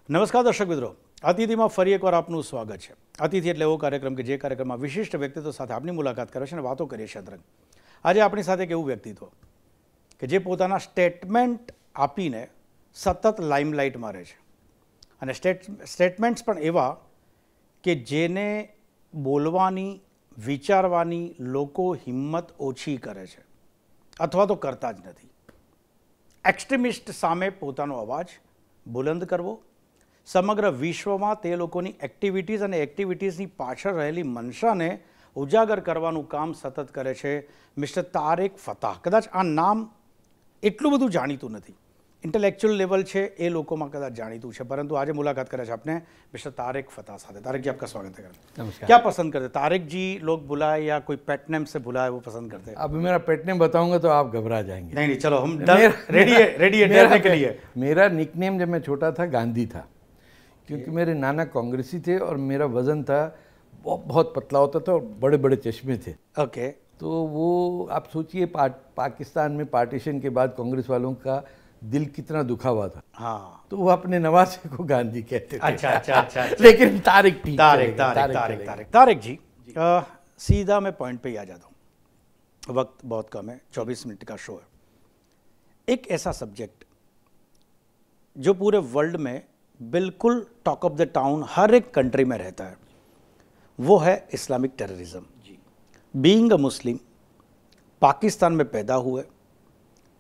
નમસ્કાર દર્શક મિત્રો, અતિથિમાં ફરી એકવાર આપનું સ્વાગત છે। અતિથિ એટલે એવો કાર્યક્રમ કે જે કાર્યક્રમમાં વિશિષ્ટ વ્યક્તિત્વ સાથે આપની મુલાકાત કરે છે અને વાતો કરીએ છીએ અંતરંગ। આજે આપણી સાથે એક એવું વ્યક્તિત્વ કે જે પોતાના સ્ટેટમેન્ટ આપીને સતત લાઇમલાઇટમાં રહે છે અને સ્ટેટમેન્ટ્સ પણ એવા કે જેને બોલવાની, વિચારવાની લોકો હિંમત ઓછી કરે છે અથવા તો કરતા જ નથી। એક્સ્ટ્રીમિસ્ટ સામે પોતાનો અવાજ બુલંદ કરવો, સમગ્ર વિશ્વમાં તે લોકોની એક્ટિવિટીઝ અને એક્ટિવિટીઝની પાછળ રહેલી મનસાને ઉજાગર કરવાનું કામ સતત કરે છે મિસ્ટર તારેક ફતાહ। કદાચ આ નામ એટલું બધું જાણીતું નથી, इंटेलेक्चुअल लेवल છે એ લોકોમાં કદાચ જાણીતું છે, પરંતુ આજે मुलाकात करे आपने मिस्टर तारेक फताह साथ। तारेक जी आपका स्वागत है। नमस्कार। क्या पसंद करते? तारेक जी लोग बुलाए या कोई पेट नेम से बुलाए वो पसंद करते हैं? अब मेरा पेट नेम बताऊंगा तो आप घबरा जाएंगे। नहीं नहीं, चलो हम रेडी है डरने के लिए। मेरा निकनेम जब मैं छोटा था गांधी था, क्योंकि मेरे नाना कांग्रेसी थे और मेरा वजन था बहुत पतला होता था और बड़े बड़े चश्मे थे। ओके। तो वो आप सोचिए पाकिस्तान में पार्टीशन के बाद कांग्रेस वालों का दिल कितना दुखा हुआ था। हाँ, तो वो अपने नवासे को गांधी कहते थे। अच्छा अच्छा अच्छा। लेकिन तारिक ठीक तारिक चलेगा, तारिक तारिक चलेगा। तारिक तारिक जी, सीधा मैं पॉइंट पे ही आ जाता हूँ, वक्त बहुत कम है, 24 मिनट का शो है। एक ऐसा सब्जेक्ट जो पूरे वर्ल्ड में बिल्कुल टॉक ऑफ द टाउन हर एक कंट्री में रहता है, वो है इस्लामिक टेररिज्म। बीइंग अ मुस्लिम, पाकिस्तान में पैदा हुए,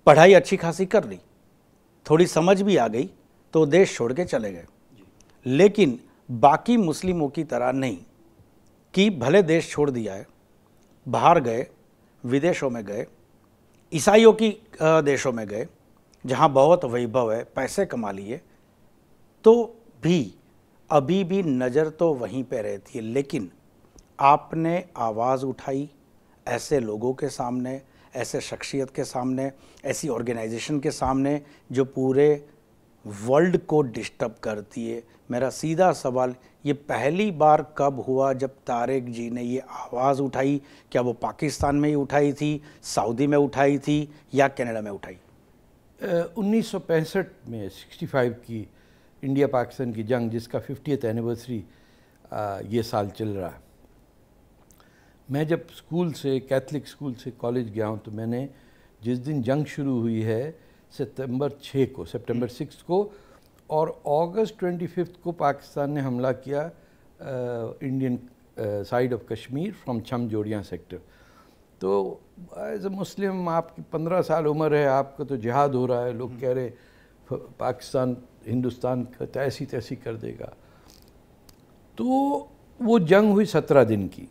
पढ़ाई अच्छी खासी कर ली, थोड़ी समझ भी आ गई तो देश छोड़ के चले गए। लेकिन बाकी मुस्लिमों की तरह नहीं कि भले देश छोड़ दिया है, बाहर गए, विदेशों में गए, ईसाइयों की देशों में गए जहाँ बहुत वैभव है, पैसे कमा लिए, तो भी अभी भी नज़र तो वहीं पे रहती है। लेकिन आपने आवाज़ उठाई ऐसे लोगों के सामने, ऐसे शख्सियत के सामने, ऐसी ऑर्गेनाइजेशन के सामने जो पूरे वर्ल्ड को डिस्टर्ब करती है। मेरा सीधा सवाल, ये पहली बार कब हुआ जब तारेक जी ने ये आवाज़ उठाई? क्या वो पाकिस्तान में ही उठाई थी, सऊदी में उठाई थी या कनाडा में उठाई? 1965 में 65 की इंडिया पाकिस्तान की जंग, जिसका 50th एनिवर्सरी ये साल चल रहा है। मैं जब स्कूल से, कैथलिक स्कूल से कॉलेज गया हूँ, तो मैंने जिस दिन जंग शुरू हुई है सितंबर 6 को और अगस्त 25 को पाकिस्तान ने हमला किया Indian side of Kashmir from छम जोड़ियाँ सेक्टर। तो एज अ मुस्लिम आपकी 15 साल उम्र है, आपका तो जिहाद हो रहा है, लोग कह रहे पाकिस्तान हिंदुस्तान को तैसी तैसी कर देगा। तो वो जंग हुई 17 दिन की,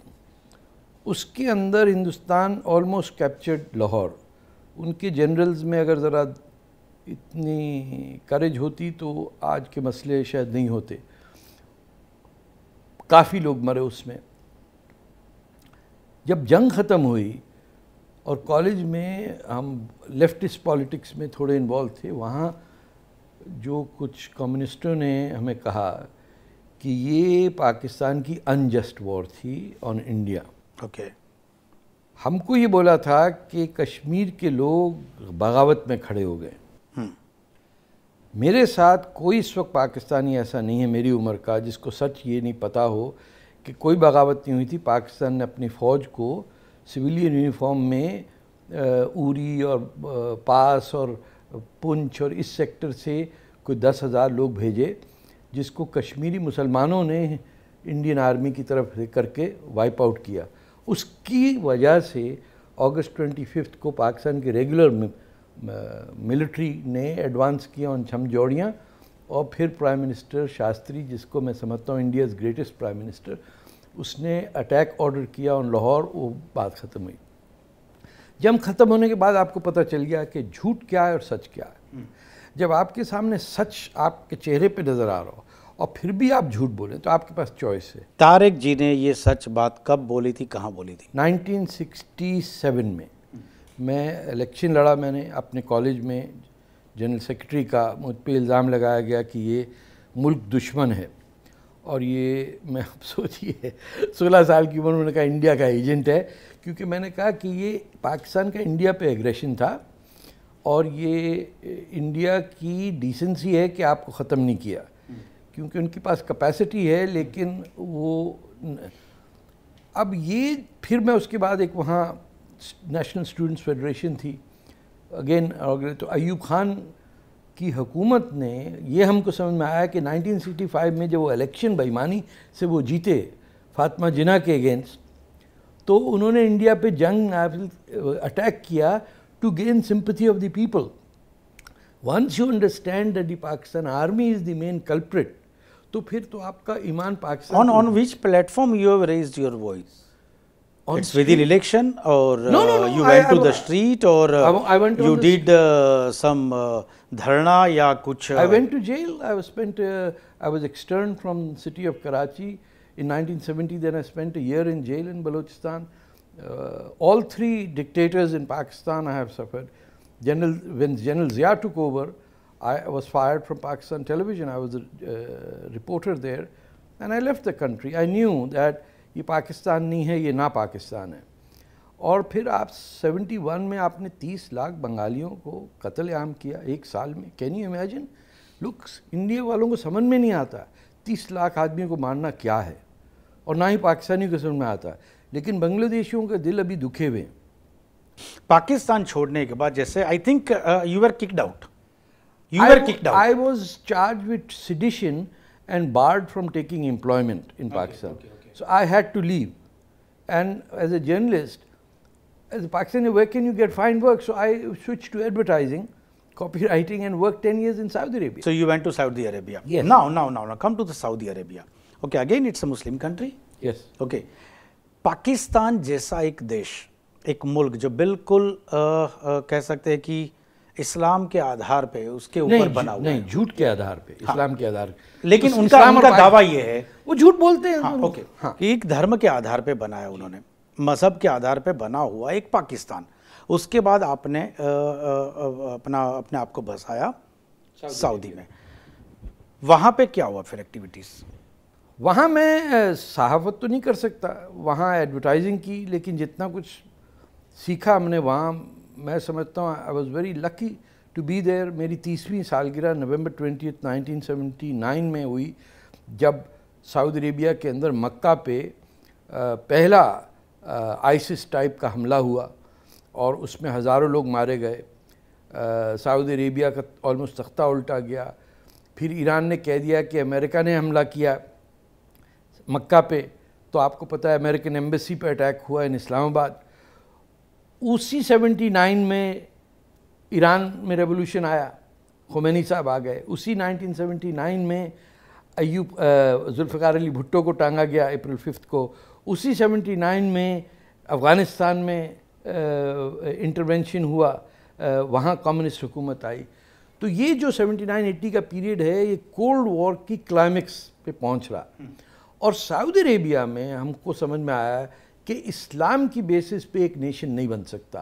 उसके अंदर हिंदुस्तान ऑलमोस्ट कैप्चर्ड लाहौर। उनके जनरल्स में अगर ज़रा इतनी करेज होती तो आज के मसले शायद नहीं होते। काफ़ी लोग मरे उसमें। जब जंग ख़त्म हुई और कॉलेज में हम लेफ्टिस्ट पॉलिटिक्स में थोड़े इन्वॉल्व थे, वहाँ जो कुछ कम्युनिस्टों ने हमें कहा कि ये पाकिस्तान की अनजस्ट वॉर थी ऑन इंडिया। ओके। हमको ये बोला था कि कश्मीर के लोग बगावत में खड़े हो गए। मेरे साथ कोई इस वक्त पाकिस्तानी ऐसा नहीं है मेरी उम्र का जिसको सच ये नहीं पता हो कि कोई बगावत नहीं हुई थी। पाकिस्तान ने अपनी फ़ौज को सिविलियन यूनिफॉर्म में उरी और पास और पुंछ और इस सेक्टर से कोई 10,000 लोग भेजे, जिसको कश्मीरी मुसलमानों ने इंडियन आर्मी की तरफ से करके वाइप आउट किया। उसकी वजह से अगस्त 25 को पाकिस्तान के रेगुलर मिलिट्री ने एडवांस किया ऑन छमजोड़ियाँ, और फिर प्राइम मिनिस्टर शास्त्री, जिसको मैं समझता हूँ इंडियाज़ ग्रेटेस्ट प्राइम मिनिस्टर, उसने अटैक ऑर्डर किया ऑन लाहौर। वो बात ख़त्म हुई। जंग ख़त्म होने के बाद आपको पता चल गया कि झूठ क्या है और सच क्या है। जब आपके सामने सच आपके चेहरे पे नज़र आ रहा हो और फिर भी आप झूठ बोलें तो आपके पास चॉइस है। तारेक जी ने ये सच बात कब बोली थी, कहाँ बोली थी? 1967 में मैं इलेक्शन लड़ा। मैंने अपने कॉलेज में जनरल सेक्रेटरी का मुझ पे इल्ज़ाम लगाया गया कि ये मुल्क दुश्मन है, और ये मैं अब सोचिए 16 साल की उम्र में कहा इंडिया का एजेंट है, क्योंकि मैंने कहा कि ये पाकिस्तान का इंडिया पे एग्रेशन था और ये इंडिया की डिसेंसी है कि आपको ख़त्म नहीं किया, क्योंकि उनके पास कैपेसिटी है, लेकिन वो अब ये फिर मैं उसके बाद एक वहाँ नेशनल स्टूडेंट्स फेडरेशन थी अगेन, तो अयूब खान की हुकूमत ने ये हमको समझ में आया कि 1965 में जब वो इलेक्शन बेईमानी से वो जीते फातिमा जिन्ना के अगेंस्ट, तो उन्होंने इंडिया पे जंग अटैक किया to gain sympathy of the people. Once you understand that the Pakistan army is the main culprit, तो फिर तो आपका ईमान Pakistan. On which platform you have raised your voice? On It's within election, or No, you went to the street, or I went on you the did some dharna या कुछ? I went to jail. I was externed from the city of Karachi in 1970. Then I spent a year in jail in Balochistan. All three dictators in Pakistan I have suffered. When General Zia took over, I was fired from Pakistan Television. I was a reporter there, and I left the country. I knew that ये पाकिस्तान नहीं है, ये ना पाकिस्तान है. और फिर आप 71 में आपने 30 लाख बंगालियों को कत्लेआम किया एक साल में. Can you imagine? Looks, India वालों को समझ में नहीं आता 30 लाख आदमियों को मारना क्या है, और ना ही पाकिस्तानी को समझ में आता. लेकिन बांग्लादेशियों का दिल अभी दुखे हुए. पाकिस्तान छोड़ने के बाद जैसे I think you were kicked out. I was charged with sedition and barred from taking employment in Pakistan. Okay. So I had to leave. And as a journalist, as a Pakistani, where can you get fine work? So I switched to advertising, copywriting, and worked 10 years in Saudi Arabia. So you went to Saudi Arabia. Yes. Now, come to the Saudi Arabia. Okay, again it's a Muslim country. Yes. Okay. Pakistan जैसा एक देश, एक मुल्क जो बिल्कुल कह सकते हैं कि इस्लाम के आधार पे उसके ऊपर बना हुआ है. नहीं, झूठ के आधार पे, इस्लाम के आधार पे. लेकिन तो उनका दावा ये है, वो झूठ बोलते हैं. हाँ, ओके. हाँ. एक धर्म के आधार पे बनाया उन्होंने, मजहब के आधार पे बना हुआ एक पाकिस्तान. उसके बाद आपने अपने आप को बसाया सऊदी में. वहाँ पे क्या हुआ फिर एक्टिविटीज़? वहाँ मैं सहाफ़त तो नहीं कर सकता, वहाँ एडवर्टाइजिंग की, लेकिन जितना कुछ सीखा हमने वहाँ, मैं समझता हूँ I was very lucky to be there. मेरी 30वीं सालगिरह नवंबर 20, 1979 में हुई, जब सऊदी अरेबिया के अंदर मक्का पे पहला आईसिस टाइप का हमला हुआ और उसमें हज़ारों लोग मारे गए. सऊदी अरेबिया का ऑलमोस्ट तख्ता उल्टा गया. फिर ईरान ने कह दिया कि अमेरिका ने हमला किया मक्का पे, तो आपको पता है अमेरिकन एम्बेसी पे अटैक हुआ इन इस्लामाबाद. उसी 79 में ईरान में रेवोल्यूशन आया, खुमैनी साहब आ गए. उसी 1979 में जुल्फ़िकार अली भुट्टो को टांगा गया अप्रैल 5 को. उसी 79 में अफ़गानिस्तान में इंटरवेंशन हुआ, वहाँ कम्युनिस्ट हुकूमत आई. तो ये जो 79-80 का पीरियड है, ये कोल्ड वॉर की क्लाइमेक्स पे पहुँच रहा. और सऊदी अरेबिया में हमको समझ में आया कि इस्लाम की बेसिस पे एक नेशन नहीं बन सकता,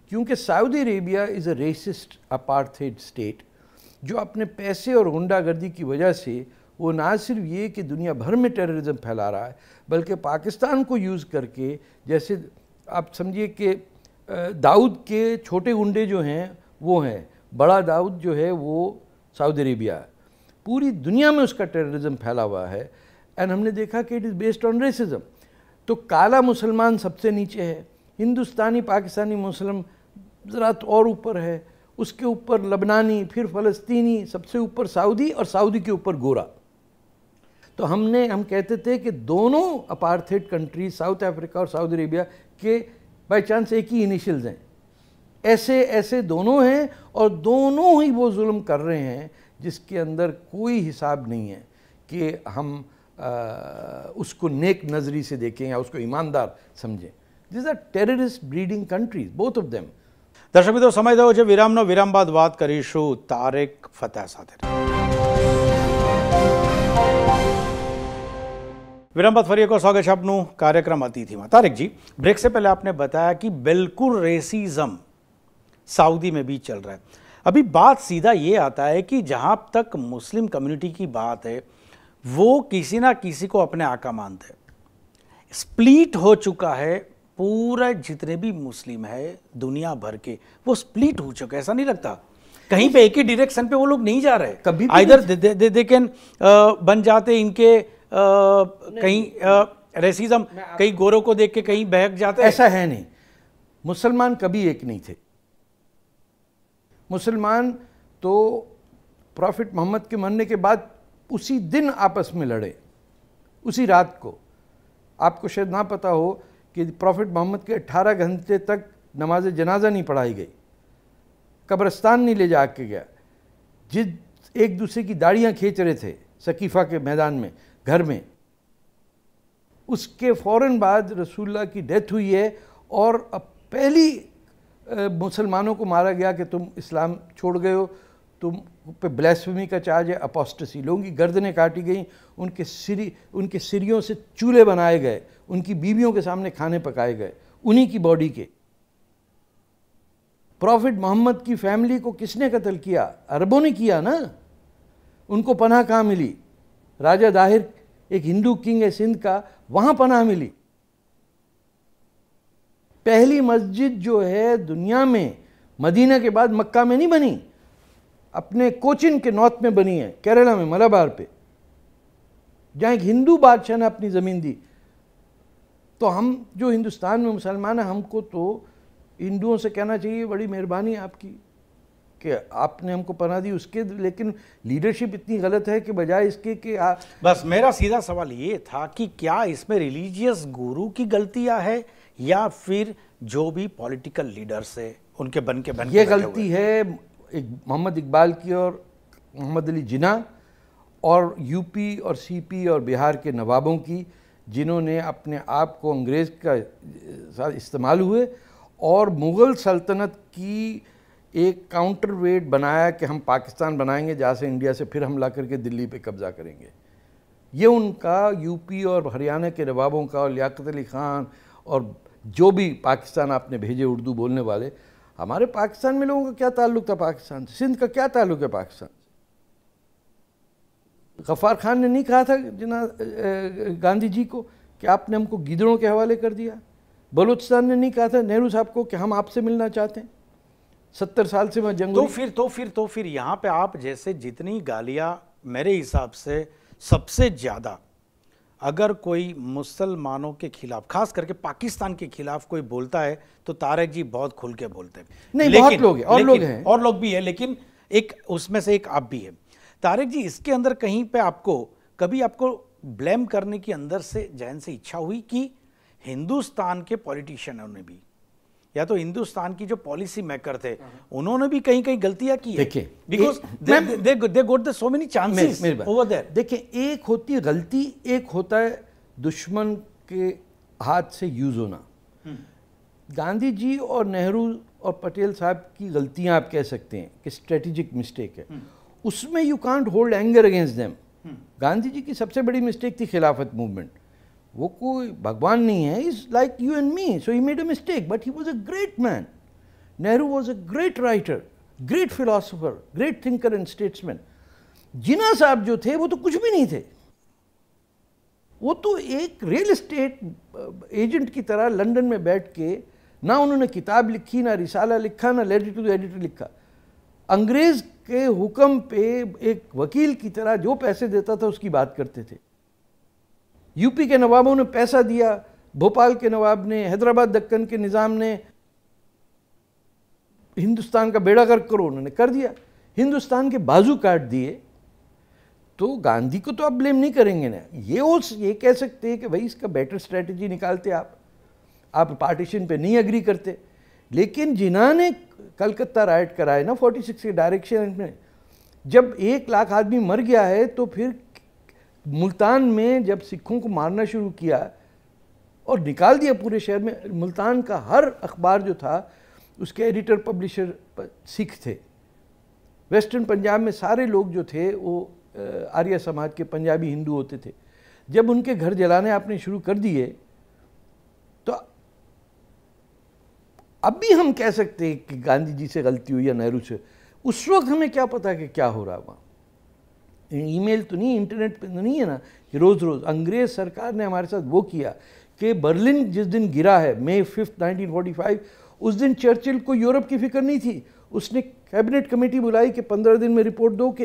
क्योंकि Saudi Arabia is a resist apartheid state, जो अपने पैसे और गुंडागर्दी की वजह से वो ना सिर्फ ये कि दुनिया भर में टेररिज्म फैला रहा है, बल्कि पाकिस्तान को यूज़ करके, जैसे आप समझिए कि दाऊद के छोटे गुंडे जो हैं वो हैं, बड़ा दाऊद जो है वो सऊदी अरेबिया है. पूरी दुनिया में उसका टेररिज्म फैला हुआ है. एंड हमने देखा कि it is based on racism. तो काला मुसलमान सबसे नीचे है, हिंदुस्तानी पाकिस्तानी मुस्लिम ज़रा और ऊपर है, उसके ऊपर लबनानी, फिर फ़लस्तीनी, सबसे ऊपर सऊदी, और सऊदी के ऊपर गोरा. तो हम कहते थे कि दोनों अपार्थाइड कंट्री, साउथ अफ्रीका और सऊदी अरेबिया के बाई चांस एक ही इनिशियल्स हैं. ऐसे दोनों हैं, और दोनों ही वो जुल्म कर रहे हैं जिसके अंदर कोई हिसाब नहीं है कि हम उसको नेक नज़री से देखें या उसको ईमानदार समझें. This are terrorist breeding countries, both of them. दर्शक मित्रों, समय दो जे विरामनो विराम बाद बात करीशुं तारिक फतेह સાથે. विराम बाद फरी एक और स्वागत है आपનું कार्यक्रम अतिथिમાં. तारिक जी, ब्रेक से पहले आपने बताया कि बिल्कुल रेसिज्म सऊदी में भी चल रहा है. अभी बात सीधा ये आता है कि जहाँ तक मुस्लिम कम्युनिटी की बात है, वो किसी ना किसी को अपने आका मानते हैं. स्प्लिट हो चुका है, पूरा जितने भी मुस्लिम है दुनिया भर के वो स्प्लिट हो चुके. ऐसा नहीं लगता कहीं पे एक ही डायरेक्शन पे वो लोग नहीं जा रहे, कभी आइदर दे कैन बन जाते इनके कहीं रेसिज्म, कहीं गोरों को देख के कहीं बहक जाते। ऐसा है नहीं, मुसलमान कभी एक नहीं थे। मुसलमान तो प्रॉफिट मोहम्मद के मरने के बाद उसी दिन आपस में लड़े, उसी रात को। आपको शायद ना पता हो कि प्रॉफिट मोहम्मद के 18 घंटे तक नमाज जनाजा नहीं पढ़ाई गई, कब्रिस्तान नहीं ले जा के गया। जिस एक दूसरे की दाढ़ियाँ खींच रहे थे सकीफ़ा के मैदान में, घर में, उसके फ़ौरन बाद रसूलुल्लाह की डेथ हुई है और अब पहली मुसलमानों को मारा गया कि तुम इस्लाम छोड़ गए हो, तुम पे ब्लैस्फेमी का चार्ज है, अपोस्टेसी। लोगों की गर्दनें काटी गई, उनके सिरियों से चूल्हे बनाए गए, उनकी बीवियों के सामने खाने पकाए गए, उन्हीं की बॉडी के। प्रॉफिट मोहम्मद की फैमिली को किसने कत्ल किया? अरबों ने किया ना। उनको पनाह कहाँ मिली? राजा दाहिर एक हिंदू किंग है सिंध का, वहाँ पनाह मिली। पहली मस्जिद जो है दुनिया में मदीना के बाद मक्का में नहीं बनी, अपने कोचिन के नॉर्थ में बनी है, केरला में, मलाबार पे, जहाँ एक हिंदू बादशाह ने अपनी ज़मीन दी। तो हम जो हिंदुस्तान में मुसलमान हैं, हमको तो हिंदुओं से कहना चाहिए बड़ी मेहरबानी आपकी कि आपने हमको पनाह दी उसके, लेकिन लीडरशिप इतनी गलत है कि बजाय इसके कि बस मेरा सीधा सवाल ये था कि क्या इसमें रिलीजियस गुरु की गलतियां है या फिर जो भी पॉलिटिकल लीडर्स है उनके बन के ये गलती है एक मोहम्मद इकबाल की और मोहम्मद अली जिन्ना और यूपी और सीपी और बिहार के नवाबों की, जिन्होंने अपने आप को अंग्रेज़ का साथ इस्तेमाल हुए और मुग़ल सल्तनत की एक काउंटर वेट बनाया कि हम पाकिस्तान बनाएंगे जहाँ से इंडिया से फिर हमला करके दिल्ली पे कब्ज़ा करेंगे। ये उनका यूपी और हरियाणा के नवाबों का और लियाकत अली ख़ान और जो भी पाकिस्तान आपने भेजे उर्दू बोलने वाले, हमारे पाकिस्तान में लोगों का क्या ताल्लुक़ था पाकिस्तान से? सिंध का क्या ताल्लुक़ है पाकिस्तान? गफ़ार खान ने नहीं कहा था गांधी जी को कि आपने हमको गिदड़ों के हवाले कर दिया? बलूचिस्तान ने नहीं कहा था नेहरू साहब को कि हम आपसे मिलना चाहते हैं, 70 साल से मैं जंग। तो फिर यहाँ पे आप जैसे जितनी गालियाँ, मेरे हिसाब से सबसे ज़्यादा अगर कोई मुसलमानों के खिलाफ, खास करके पाकिस्तान के खिलाफ कोई बोलता है तो तारक जी बहुत खुल के बोलते हैं। नहीं, बहुत लोग हैं, और लोग भी है, लेकिन एक उसमें से एक आप भी है। तारक जी, इसके अंदर कहीं पे कभी आपको ब्लेम करने की अंदर से जहन से इच्छा हुई कि हिंदुस्तान के पॉलिटिशियनों ने भी, या तो हिंदुस्तान की जो पॉलिसी मेकर थे उन्होंने भी कहीं कहीं गलतियां की है? देखिए, because they got the so many chances over there. देखिए, एक होती है गलती, एक होता है दुश्मन के हाथ से यूज होना। गांधी जी और नेहरू और पटेल साहब की गलतियां आप कह सकते हैं कि स्ट्रेटेजिक मिस्टेक है, उसमें you can't hold anger against them. Gandhi ji की सबसे बड़ी मिस्टेक थी खिलाफत मूवमेंट। वो कोई भगवान नहीं है, is like you and me, so he made a mistake but he was a great man. Nehru was a great writer, great philosopher, great thinker and statesman. Jinnah साहब जो थे वो तो कुछ भी नहीं थे, वो तो एक रियल एस्टेट एजेंट की तरह लंदन में बैठ के, ना उन्होंने किताब लिखी, ना रिसाला लिखा, ना लेटर टू द एडिटर लिखा। अंग्रेज के हुक्म पे एक वकील की तरह जो पैसे देता था उसकी बात करते थे। यूपी के नवाबों ने पैसा दिया, भोपाल के नवाब ने, हैदराबाद दक्कन के निज़ाम ने हिंदुस्तान का बेड़ा गर्क करो, उन्होंने कर दिया, हिंदुस्तान के बाजू काट दिए। तो गांधी को तो आप ब्लेम नहीं करेंगे ना। ये कह सकते हैं कि भाई इसका बेटर स्ट्रेटजी निकालते आप पार्टीशन पे नहीं एग्री करते। लेकिन जिन्होंने कलकत्ता राइट कराए ना 46 के डायरेक्शन में, जब 1 लाख आदमी मर गया है, तो फिर मुल्तान में जब सिखों को मारना शुरू किया और निकाल दिया पूरे शहर में, मुल्तान का हर अखबार जो था उसके एडिटर पब्लिशर सिख थे। वेस्टर्न पंजाब में सारे लोग जो थे वो आर्य समाज के पंजाबी हिंदू होते थे। जब उनके घर जलाने आपने शुरू कर दिए, तो अब भी हम कह सकते हैं कि गांधी जी से गलती हुई या नेहरू से। उस वक्त हमें क्या पता कि क्या हो रहा वहाँ। ईमेल तो नहीं, इंटरनेट पे तो नहीं है ना कि रोज़ रोज़। अंग्रेज़ सरकार ने हमारे साथ वो किया कि बर्लिन जिस दिन गिरा है, मई 5, 1945, उस दिन चर्चिल को यूरोप की फिक्र नहीं थी। उसने कैबिनेट कमेटी बुलाई कि 15 दिन में रिपोर्ट दो कि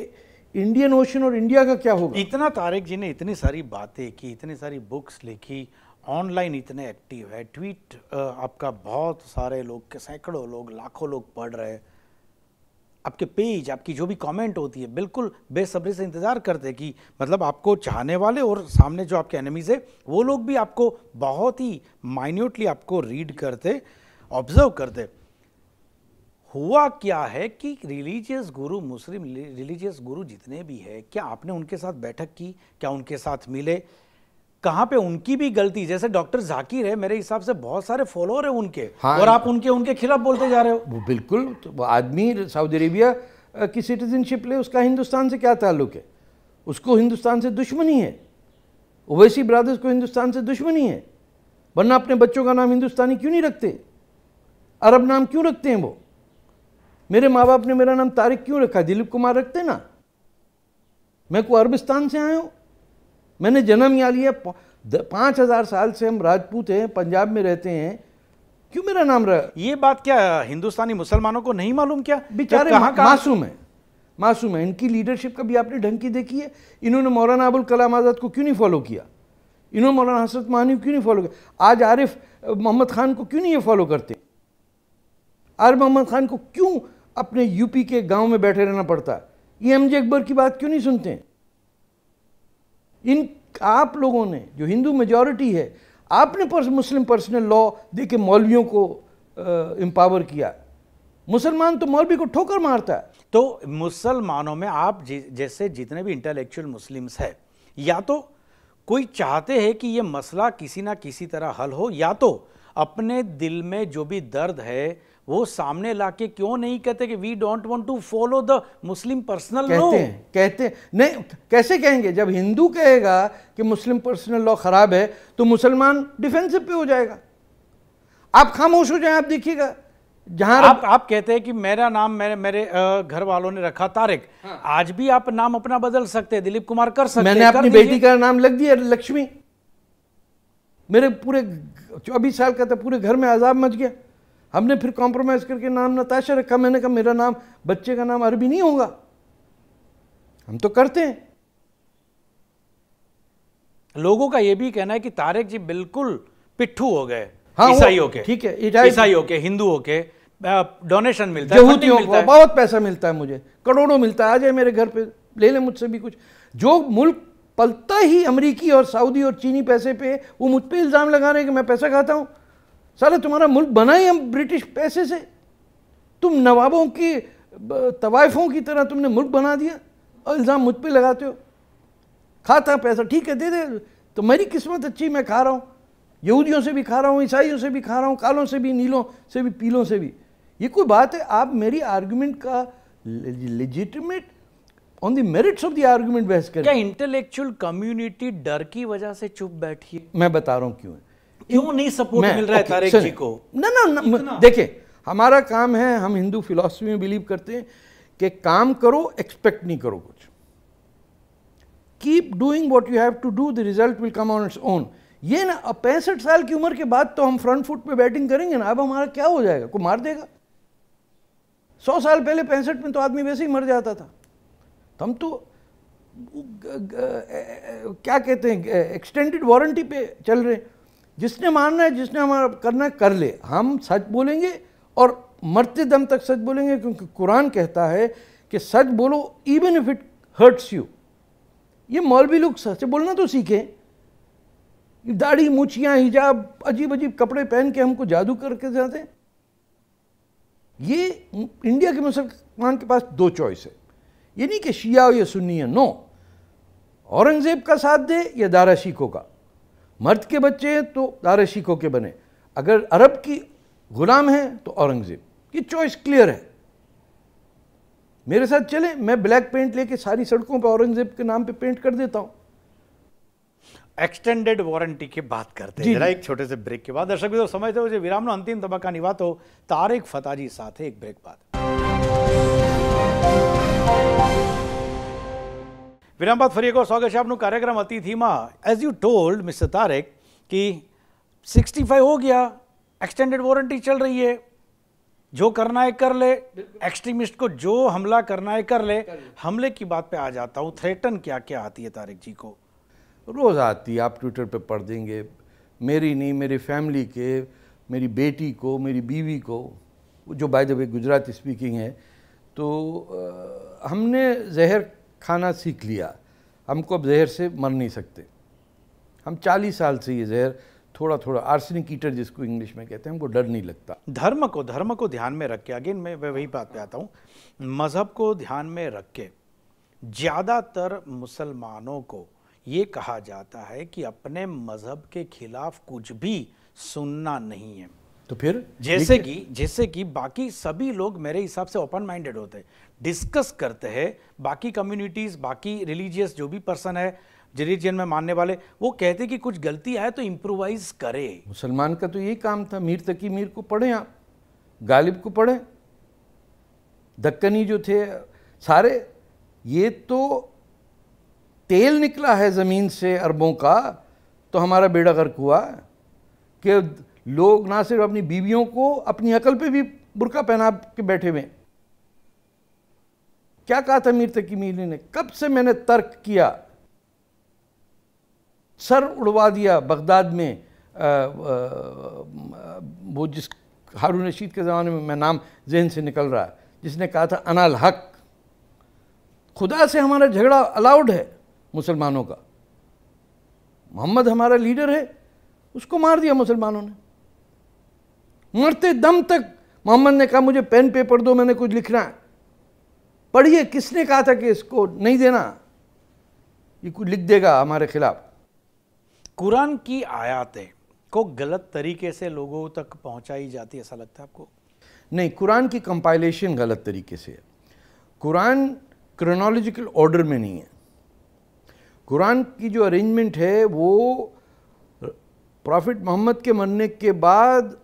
इंडियन ओशन और इंडिया का क्या होगा। इतना तारिक जी ने इतनी सारी बातें की, इतनी सारी बुक्स लिखी, ऑनलाइन इतने एक्टिव है, ट्वीट आपका बहुत सारे लोग के सैकड़ों लोग लाखों लोग पढ़ रहे हैं, आपके पेज, आपकी जो भी कमेंट होती है बिल्कुल बेसब्री से इंतजार करते कि मतलब आपको चाहने वाले और सामने जो आपके एनिमीज है वो लोग भी आपको बहुत ही माइन्यूटली आपको रीड करते, ऑब्जर्व करते। हुआ क्या है कि रिलीजियस गुरु, मुस्लिम रिलीजियस गुरु जितने भी है, क्या आपने उनके साथ बैठक की, क्या उनके साथ मिले, कहाँ पे उनकी भी गलती, जैसे डॉक्टर जाकिर है मेरे हिसाब से बहुत सारे फॉलोअर है उनके, हाँ, और आप उनके खिलाफ बोलते जा रहे हो। वो बिल्कुल, तो वो आदमी सऊदी अरेबिया की सिटीजनशिप ले, उसका हिंदुस्तान से क्या ताल्लुक है? उसको हिंदुस्तान से दुश्मनी है, ओवैसी ब्रदर्स को हिंदुस्तान से दुश्मनी है, वरना अपने बच्चों का नाम हिंदुस्तानी क्यों नहीं रखते? अरब नाम क्यों रखते हैं वो? मेरे माँ बाप ने मेरा नाम तारिक क्यों रखा? दिलीप कुमार रखते ना। मैं को अरबिस्तान से आया हूँ, मैंने जन्म यहाँ लिया, 5000 साल से हम राजपूत हैं, पंजाब में रहते हैं, क्यों मेरा नाम रहा? ये बात क्या हिंदुस्तानी मुसलमानों को नहीं मालूम क्या? बेचारे मासूम है, मासूम है। इनकी लीडरशिप कभी आपने ढंग की देखी है? इन्होंने मौलाना अबुल कलाम आज़ाद को क्यों नहीं फॉलो किया? इन्होंने मौलाना हसरत मानी क्यों नहीं फॉलो किया? आज आरिफ मोहम्मद खान को क्यों नहीं ये फॉलो करते? आरिफ मोहम्मद खान को क्यों अपने यूपी के गांव में बैठे रहना पड़ता है? ये एमजे अकबर की बात क्यों नहीं सुनते हैं? इन आप लोगों ने, जो हिंदू मेजॉरिटी है, आपने मुस्लिम पर्सनल लॉ देके मौलवियों को एम्पावर किया। मुसलमान तो मौलवी को ठोकर मारता है। तो मुसलमानों में आप जैसे जितने भी इंटेलेक्चुअल मुस्लिम्स है, या तो कोई चाहते हैं कि ये मसला किसी ना किसी तरह हल हो, या तो अपने दिल में जो भी दर्द है वो सामने लाके क्यों नहीं कहते कि we don't want to follow the Muslim personal law? कहते हैं नहीं, कैसे कहेंगे? जब हिंदू कहेगा कि मुस्लिम पर्सनल लॉ खराब है तो मुसलमान डिफेंसिव पे हो जाएगा। आप खामोश हो जाएं, आप देखिएगा जहां आप कहते हैं कि मेरा नाम मेरे घर वालों ने रखा तारिक। हाँ। आज भी आप नाम अपना बदल सकते हैं, दिलीप कुमार कर सकते हैं। मैंने अपनी बेटी का नाम लग दिया लक्ष्मी। मेरे पूरे 24 साल का था, पूरे घर में अजाब मच गया। हमने फिर कॉम्प्रोमाइज करके नाम नताशा रखा। मैंने कहा मेरा नाम, बच्चे का नाम अरबी नहीं होगा। हम तो करते हैं। लोगों का यह भी कहना है कि तारिक जी बिल्कुल पिट्ठू हो गए। हाँ, ईसाइयों के, ठीक है, ईसाइयों के, हिंदुओं के डोनेशन मिलता है, यहूदियों को बहुत पैसा मिलता है, मुझे करोड़ों मिलता है। आ जाए मेरे घर पे, ले ले मुझसे भी कुछ। जो मुल्क पलता ही अमेरिकी और सऊदी और चीनी पैसे पे, वो मुझ पे इल्जाम लगा रहे हैं कि मैं पैसा खाता हूं। साला तुम्हारा मुल्क बना ही हम ब्रिटिश पैसे से। तुम नवाबों की तवाइफों की तरह तुमने मुल्क बना दिया और इल्ज़ाम मुझ पे लगाते हो। खाता पैसा, ठीक है दे दे, तो मेरी किस्मत अच्छी, मैं खा रहा हूँ। यहूदियों से भी खा रहा हूँ, ईसाइयों से भी खा रहा हूँ, कालों से भी, नीलों से भी, पीलों से भी। ये कोई बात है? आप मेरी आर्गुमेंट का legitimate on the merits of the argument बहस करें। क्या इंटेलेक्चुअल कम्युनिटी डर की वजह से चुप बैठी है? मैं बता रहा हूँ क्यों नहीं सपोर्ट मिल रहा है तारिक जी को? ना देखिए, हमारा काम है, हम हिंदू फिलॉसफी में बिलीव करते हैं कि काम करो, एक्सपेक्ट नहीं करो कुछ। Keep doing what you have to do, the result will come on its own. ये ना, अब 65 साल की उम्र के बाद तो हम फ्रंट फुट पे बैटिंग करेंगे ना। अब हमारा क्या हो जाएगा? कोई मार देगा? 100 साल पहले 65 में तो आदमी वैसे ही मर जाता था। तो हम तो क्या कहते हैं, एक्सटेंडेड वारंटी पे चल रहे। जिसने मानना है, जिसने हमारा करना है, कर ले। हम सच बोलेंगे और मरते दम तक सच बोलेंगे, क्योंकि कुरान कहता है कि सच बोलो even if it hurts you. ये मौलवी लोग सच बोलना तो सीखे। दाढ़ी, मूछियां, हिजाब, अजीब अजीब कपड़े पहन के हमको जादू करके जाते हैं। ये इंडिया के मुसलमान के पास दो चॉइस है। ये नहीं कि शिया हो या सुन्नी है, नो। औरंगजेब का साथ दे या दारा शिकों का। मर्द के बच्चे हैं तो दारा शिकों के बने, अगर अरब की गुलाम है तो औरंगजेब। ये चॉइस क्लियर है। मेरे साथ चले, मैं ब्लैक पेंट लेके सारी सड़कों पर औरंगजेब के नाम पे पेंट कर देता हूं। एक्सटेंडेड वारंटी की बात करते हैं जरा एक छोटे से ब्रेक के बाद। दर्शक मित्रों, समझते हो विरामનો અંતિમ તબક્કાની વાતો તારિક ફતાજી સાથે એક બ્રેક બાદ। વિરામ બાદ ફરી એકવાર સ્વાગત છે આપનું કાર્યક્રમ અતિથિમાં। As you told mister Tariq कि 65 हो गया, एक्सटेंडेड वारंटी चल रही है, जो करना है कर ले, एक्सट्रीमिस्ट को जो हमला करना है कर ले। हमले की बात पे आ जाता हूँ, थ्रेटन क्या क्या आती है तारिक जी को? रोज़ आती है, आप ट्विटर पे पढ़ देंगे। मेरी नहीं, मेरी फैमिली के, मेरी बेटी को, मेरी बीवी को, जो by the way Gujarati speaking है। तो हमने जहर खाना सीख लिया, हमको अब जहर से मर नहीं सकते। हम 40 साल से ये जहर थोड़ा थोड़ा, आर्सेनिक ईटर जिसको इंग्लिश में कहते हैं, हमको डर नहीं लगता। धर्म को ध्यान में रख के, अगेन मैं वही बात पे आता हूँ, मज़हब को ध्यान में रख के ज़्यादातर मुसलमानों को ये कहा जाता है कि अपने मज़हब के खिलाफ कुछ भी सुनना नहीं है। तो फिर जैसे कि बाकी सभी लोग मेरे हिसाब से ओपन माइंडेड होते हैं, डिस्कस करते हैं। बाकी कम्युनिटीज़, बाकी रिलीजियस जो भी पर्सन है, रिलीजन में मानने वाले, वो कहते कि कुछ गलती आए तो इम्प्रोवाइज करे। मुसलमान का तो यही काम था। मीर तकी मीर को पढ़ें आप, गालिब को पढ़ें, दक्कनी जो थे सारे, ये तो तेल निकला है ज़मीन से अरबों का, तो हमारा बेड़ा गर्क हुआ कि लोग ना सिर्फ अपनी बीवियों को, अपनी अकल पे भी बुर्का पहना के बैठे हुए। क्या कहा था मीर तकी मीर ने? कब से मैंने तर्क किया, सर उड़वा दिया बगदाद में। वो जिस हारून रशीद के ज़माने में, मैं नाम जहन से निकल रहा है, जिसने कहा था अनाल हक, खुदा से हमारा झगड़ा अलाउड है मुसलमानों का। मोहम्मद हमारा लीडर है, उसको मार दिया मुसलमानों ने। मरते दम तक मोहम्मद ने कहा मुझे पेन पेपर दो, मैंने कुछ लिखना है। पढ़िए, किसने कहा था कि इसको नहीं देना, ये कुछ लिख देगा हमारे खिलाफ। कुरान की आयतें को गलत तरीके से लोगों तक पहुंचाई जाती है, ऐसा लगता है आपको? नहीं, कुरान की कंपाइलेशन गलत तरीके से है। कुरान क्रोनोलॉजिकल ऑर्डर में नहीं है। कुरान की जो अरेंजमेंट है वो प्रॉफिट मोहम्मद के मरने के बाद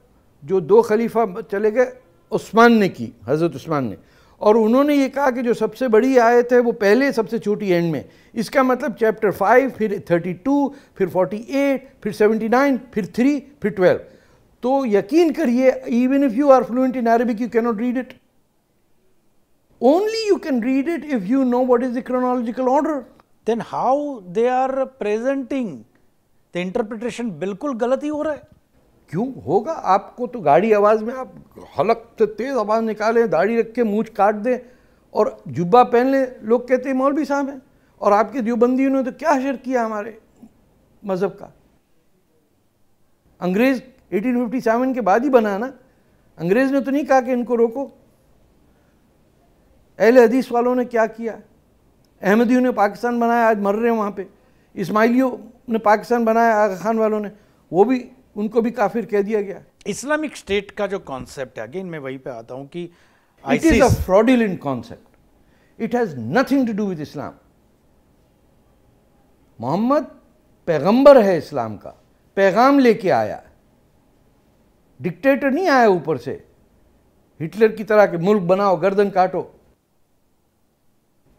जो 2 खलीफा चले गए, उस्मान ने की, हज़रत उस्मान ने, और उन्होंने ये कहा कि जो सबसे बड़ी आयत है वो पहले, सबसे छोटी एंड में। इसका मतलब चैप्टर 5, फिर 32, फिर 48, फिर 79, फिर 3, फिर 12। तो यकीन करिए, even if you are fluent in Arabic you can not read it. Only you can read it if you know what is the chronological order. Then how they are presenting the interpretation बिल्कुल गलत ही हो रहा है। क्यों होगा? आपको तो गाड़ी आवाज़ में आप हलक से तेज़ आवाज़ निकालें, दाढ़ी रख के मूंछ काट दें और जुब्बा पहन लें, लोग कहते हैं मौलवी साहब हैं। और आपके देवबंदियों ने तो क्या हशर किया हमारे मज़हब का। अंग्रेज़ 1857 के बाद ही बना ना, अंग्रेज़ ने तो नहीं कहा कि इनको रोको। अहले हदीस वालों ने क्या किया? अहमदियों ने पाकिस्तान बनाया, आज मर रहे हैं वहाँ पे। इस्माइलियों ने पाकिस्तान बनाया, आगा खान वालों ने, वो भी, उनको भी काफिर कह दिया गया। इस्लामिक स्टेट का जो कॉन्सेप्ट है, अगेन मैं वहीं पे आता हूं कि it is a fraudulent concept. It has nothing to do with Islam. मोहम्मद पैगंबर है इस्लाम का, पैगाम लेके आया, डिक्टेटर नहीं आया ऊपर से, हिटलर की तरह के मुल्क बनाओ, गर्दन काटो।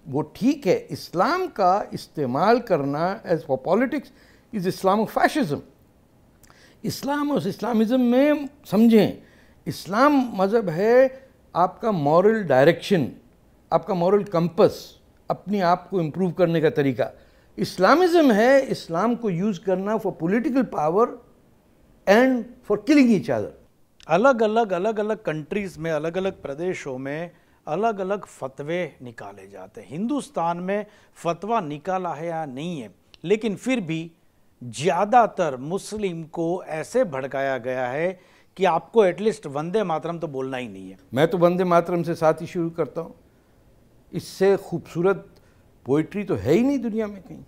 वो ठीक है, इस्लाम का इस्तेमाल करना एज फॉर पॉलिटिक्स इज इस्लामोफैशिज्म। इस्लाम और इस्लामिज़म में समझें, इस्लाम मज़हब है आपका मॉरल डायरेक्शन, आपका मॉरल कंपस, अपने आप को इम्प्रूव करने का तरीका। इस्लामिज़म है इस्लाम को यूज़ करना for political power and for killing each other. अलग अलग कंट्रीज़ में, अलग अलग प्रदेशों में अलग अलग फतवे निकाले जाते हैं। हिंदुस्तान में फतवा निकाला है या नहीं है, लेकिन फिर भी ज़्यादातर मुस्लिम को ऐसे भड़काया गया है कि आपको एटलीस्ट वंदे मातरम तो बोलना ही नहीं है। मैं तो वंदे मातरम से साथ ही शुरू करता हूँ। इससे खूबसूरत पोइट्री तो है ही नहीं दुनिया में कहीं।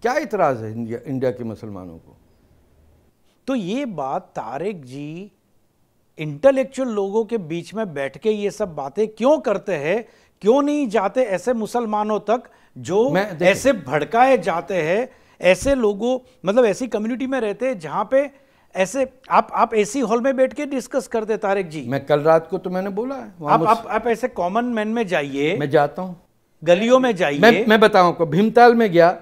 क्या इतराज़ है इंडिया के मुसलमानों को? तो ये बात तारिक जी इंटेलेक्चुअल लोगों के बीच में बैठ के ये सब बातें क्यों करते हैं? क्यों नहीं जाते ऐसे मुसलमानों तक जो ऐसे भड़काए जाते हैं? ऐसे लोगों, मतलब ऐसी कम्युनिटी में रहते हैं जहां पे ऐसे आप एसी हॉल में बैठ के डिस्कस करते। तारिक जी, मैं कल रात को तो मैंने बोला है, आप ऐसे कॉमन मैन में जाइए, मैं जाता हूं, गलियों में जाइए। मैं बताऊं आपको, भीमताल में गया,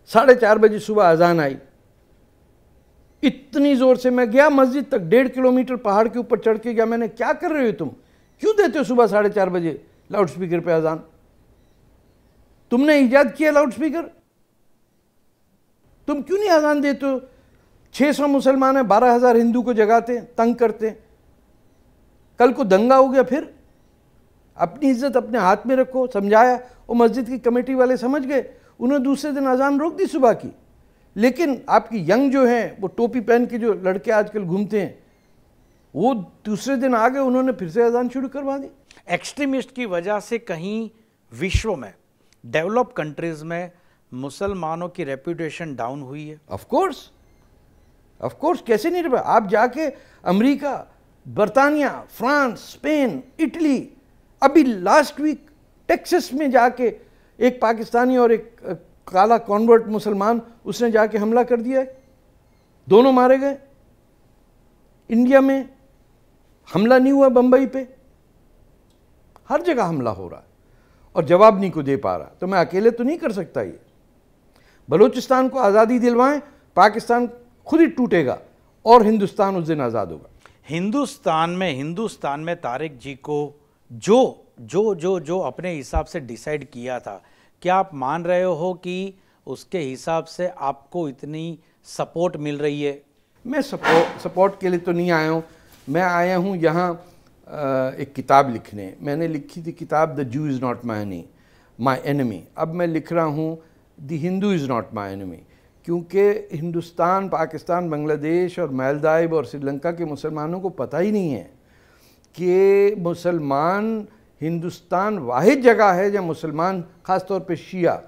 4:30 बजे सुबह अजान आई, इतनी जोर से मैं गया मस्जिद तक, 1.5 किलोमीटर पहाड़ के ऊपर चढ़ के गया। मैंने, क्या कर रहे हो तुम, क्यों देते हो सुबह 4:30 बजे लाउड स्पीकर पे अजान? तुमने ईजाद किया लाउड स्पीकर, तुम क्यों नहीं अजान देते हो? 600 मुसलमान है, 12,000 हिंदू को जगाते, तंग करते। कल को दंगा हो गया, फिर अपनी इज्जत अपने हाथ में रखो। समझाया, वो मस्जिद की कमेटी वाले समझ गए, उन्होंने दूसरे दिन अजान रोक दी सुबह की। लेकिन आपकी यंग जो हैं, वो टोपी पहन के जो लड़के आजकल घूमते हैं, वो दूसरे दिन आ गए, उन्होंने फिर से अजान शुरू करवा दी। एक्सट्रीमिस्ट की वजह से कहीं विश्व में, डेवलप कंट्रीज में मुसलमानों की रेपुटेशन डाउन हुई है? ऑफ कोर्स, कैसे नहीं रहा? आप जाके अमेरिका, बर्तानिया, फ्रांस, स्पेन, इटली, अभी लास्ट वीक टेक्सास में जाके एक पाकिस्तानी और एक काला कॉन्वर्ट मुसलमान, उसने जाके हमला कर दिया, दोनों मारे गए। इंडिया में हमला नहीं हुआ, बंबई पे हर जगह हमला हो रहा है और जवाब नहीं को दे पा रहा। तो मैं अकेले तो नहीं कर सकता ये। बलूचिस्तान को आज़ादी दिलवाएं, पाकिस्तान खुद ही टूटेगा और हिंदुस्तान उस दिन आज़ाद होगा। हिंदुस्तान में तारिक जी को जो अपने हिसाब से डिसाइड किया था, क्या आप मान रहे हो कि उसके हिसाब से आपको इतनी सपोर्ट मिल रही है? मैं सपोर्ट के लिए तो नहीं आया हूँ। मैं आया हूँ यहाँ एक किताब लिखने। मैंने लिखी थी किताब the zoo is not my enemy. अब मैं लिख रहा हूँ the Hindu is not my enemy, क्योंकि हिंदुस्तान, पाकिस्तान, बांग्लादेश और मालदीव और श्रीलंका के मुसलमानों को पता ही नहीं है कि मुसलमान, हिंदुस्तान वाहिद जगह है जहाँ मुसलमान, ख़ास तौर पे शिया,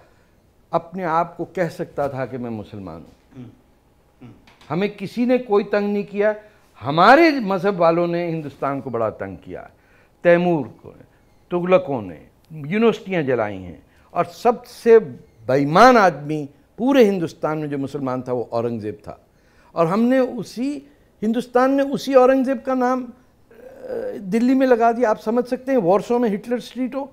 अपने आप को कह सकता था कि मैं मुसलमान हूँ। हमें किसी ने कोई तंग नहीं किया। हमारे मज़हब वालों ने हिंदुस्तान को बड़ा तंग किया। तैमूर को, तुगलकों ने यूनिवर्सिटियाँ जलाई हैं, और सबसे बेईमान आदमी पूरे हिंदुस्तान में जो मुसलमान था वो औरंगज़ेब था। और हमने हिंदुस्तान ने उसी औरंगज़ेब का नाम दिल्ली में लगा दिया। आप समझ सकते हैं, वॉर्सो में हिटलर स्ट्रीट हो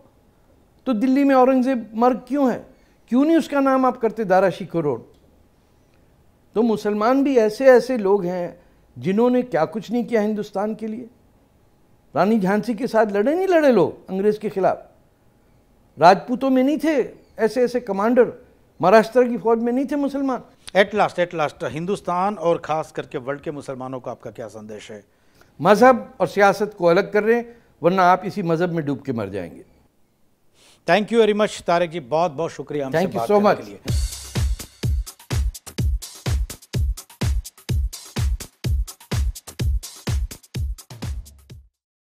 तो दिल्ली में औरंगज़ेब मर्ग क्यों है? क्यों नहीं उसका नाम आप करते दारा शिकोह रोड? तो मुसलमान भी ऐसे लोग हैं जिन्होंने क्या कुछ नहीं किया हिंदुस्तान के लिए। रानी झांसी के साथ नहीं लड़े लोग अंग्रेज़ के खिलाफ। राजपूतों में नहीं थे ऐसे कमांडर, महाराष्ट्र की फौज में नहीं थे मुसलमान। एट लास्ट हिंदुस्तान और ख़ास करके वर्ल्ड के मुसलमानों को आपका क्या संदेश है? मज़हब और सियासत को अलग कर रहे हैं, वरना आप इसी मज़हब में डूब के मर जाएंगे। Thank you very much Tariq ji, बहुत बहुत शुक्रिया हमसे बात करने के लिए।